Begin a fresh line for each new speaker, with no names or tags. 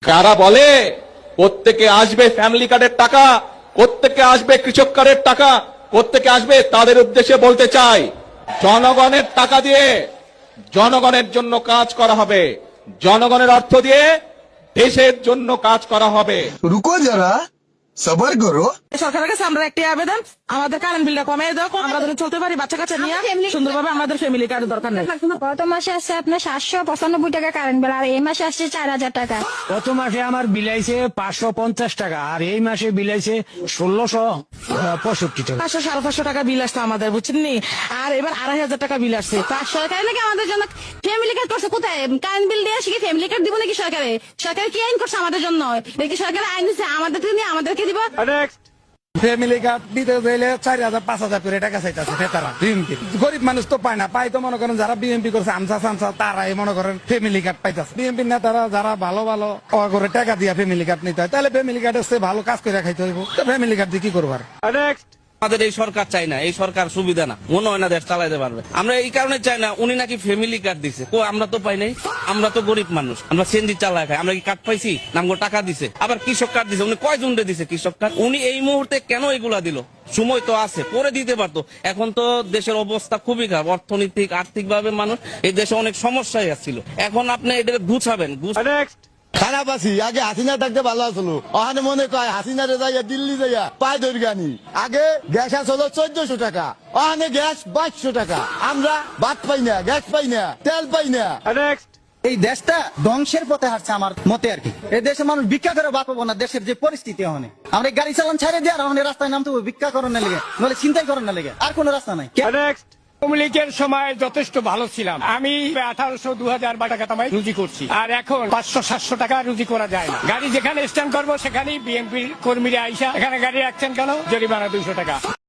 কারা বলে কোত্থেকে আসবে ফ্যামিলি কার্ডের টাকা, কোত্থেকে আসবে কৃষক কার্ডের টাকা, কোত্থেকে আসবে, তাদের উদ্দেশ্যে বলতে চাই, জনগণের টাকা দিয়ে জনগণের জন্য কাজ করা হবে, জনগণের অর্থ দিয়ে দেশের জন্য কাজ করা হবে।
रुको जरा सबर करो।
সরকারের কাছে আমরা একটি আবেদন, আমাদের কারেন্ট বিলটা কমিয়ে দাও, আমরা যেন চলতে পারি, বাচ্চা কাচ্চা নিয়ে সুন্দরভাবে। আমাদের ফ্যামিলি কার্ডের দরকার নেই।
গত মাসে আসছে আপনার 795 টাকা কারেন্ট বিল, আর এই মাসে আসছে 4000 টাকা।
গত মাসে আমার বিলাইছে 550 টাকা, আর এই মাসে বিলাইছে 1665 টাকা।
500-550 টাকা বিল আসছে আমাদের, বুঝছেন নি? আর এবার 2500 টাকা বিল আসছে।
সরকার নাকি আমাদের জন্য ফ্যামিলি কার্ড করছে, কোথায় কারেন্ট বিল দিয়ে শিখে ফ্যামিলি কার্ড দিব নাকি সরকারে? সরকার কি আইন করছে আমাদের জন্য? দেখি সরকার আইন দিচ্ছে, আমাদের নিয়ে আমাদেরকে দিব।
ফ্যামিলি কার্ড দিতে চাইলে 4000-5000 করে টাকা চাইতেছে নেতারা, বিএমপি। গরিব মানুষ তো পায় না, পাই তো মনে করেন যারা বিএমপি করছে আমসা সামসা, তারাই মনে করেন ফ্যামিলি কার্ড পাইতেছে। বিএমপি নেতারা যারা ভালো ভালো করে টাকা দিয়া ফ্যামিলি কার্ড নিতে হয়, তাহলে ফ্যামিলি কার্ড হচ্ছে ভালো কাজ করে খাইতে হইব, তো ফ্যামিলি কার্ড দিয়ে কি করবার?
আমাদের এই সরকার চাই না, এই সরকার সুবিধা না, মনে হয় না দেশ চালাইতে পারবে। আমরা এই কারণে চাই না, উনি নাকি ফ্যামিলি কার্ড দিছে, আমরা তো পাই নাই। আমরা তো গরিব মানুষ, আমরা সেন্দি চালাই খাই, আমরা কি কার্ড পাইছি? নামগো টাকা দিছে, আবার কৃষক কার্ড দিছে। উনি কয় জনরে দিছে কৃষক কার্ড? উনি এই মুহূর্তে কেন এগুলা দিল? সময় তো আছে, পরে দিতে পারতো। এখন তো দেশের অবস্থা খুবই খারাপ, অর্থনৈতিক আর্থিক ভাবে মানুষ এই দেশে অনেক সমস্যায় আসছিল। এখন আপনি এটা গুছাবেন।
খারাপ আছি, আগে হাসিনা থাকতে ভালো আসলো, ওখানে মনে কয় হাসিনারে যাইয়া দিল্লি যাইয়া পায় দৈর্ঘানি। আগে গ্যাস আসলো 1400 টাকা, ওখানে গ্যাস 2200 টাকা। আমরা ভাত পাই না, গ্যাস পাই না, তেল পাই না।
এই দেশটা ধ্বংসের পথে হাঁটছে আমার মতে আর কি। এই দেশে মানুষ ভিক্ষা করে বাঁচবো না, দেশের যে পরিস্থিতি হনে আমরা গাড়ি চালান ছাড়ে দিয়ে আর রাস্তায় নামতে হবে ভিক্ষা করার লেগে, নলে চিন্তাই করার লেগে, আর কোনো রাস্তা নাই।
আওয়ামী লীগের সময় যথেষ্ট ভালো ছিলাম, আমি 1800-2000 টাকা কামাই রুজি করছি, আর এখন 500-700 টাকা রুজি করা যায় না। গাড়ি যেখানে স্ট্যান্ড করবো সেখানেই বিএনপির কর্মীরা আইসা এখানে গাড়ি রাখছেন কেন, জরিমানা 200 টাকা।